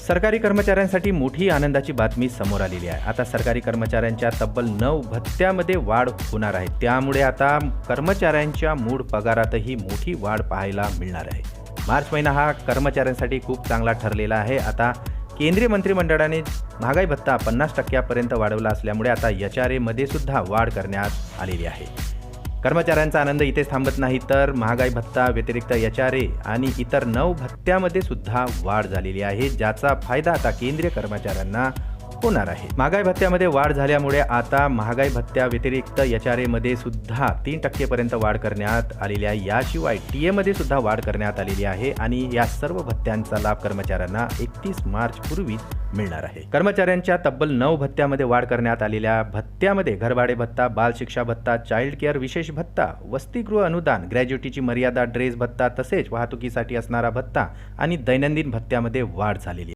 सरकारी कर्मचाऱ्यांसाठी मोठी आनंदाची बातमी समोर आलेली आहे। आता सरकारी कर्मचाऱ्यांच्या तब्बल 9 भत्त्यामध्ये वाढ होणार आहे। त्यामुळे आता कर्मचाऱ्यांच्या मूळ पगारातही मोठी वाढ पाहायला मिळणार आहे। मार्च महिना हा कर्मचाऱ्यांसाठी खूप चांगला ठरलेला आहे। आता केंद्रीय मंत्रिमंडळाने महागाई भत्ता 50% पर्यंत वाढवला असल्यामुळे आता HRA मध्ये सुद्धा वाढ करण्यात आलेली आहे। कर्मचाऱ्यांचा आनंद इथेच थांबत नाही, तर महागाई भत्ता व्यतिरिक्त HRA आणि इतर 9 भत्त्यामध्ये सुद्धा वाढ झालेली आहे, ज्याचा फायदा आता केंद्रीय कर्मचाऱ्यांना होणार आहे। महागाई भत्त्यामध्ये वाढ झाल्यामुळे आता महागाई भत्त्या व्यतिरिक्त HRA मध्ये सुद्धा 3% पर्यंत वाढ करण्यात आलेली आहे। याशिवाय TA मध्ये सुद्धा वाढ करण्यात आलेली आहे आणि या सर्व भत्त्यांचा लाभ कर्मचाऱ्यांना 31 मार्च पूर्वी मिळणार आहे। कर्मचाऱ्यांच्या तब्बल 9 भत्त्यामध्ये वाढ करण्यात आलेल्या भत्त्यामध्ये घरभाडे भत्ता, बाल शिक्षा भत्ता, चाइल्ड केअर विशेष भत्ता, वसतिगृह अनुदान, ग्रॅज्युटीची मर्यादा, ड्रेस भत्ता तसेच वाहतुकीसाठी असणारा भत्ता आणि दैनंदिन भत्त्यामध्ये वाढ झालेली आहे।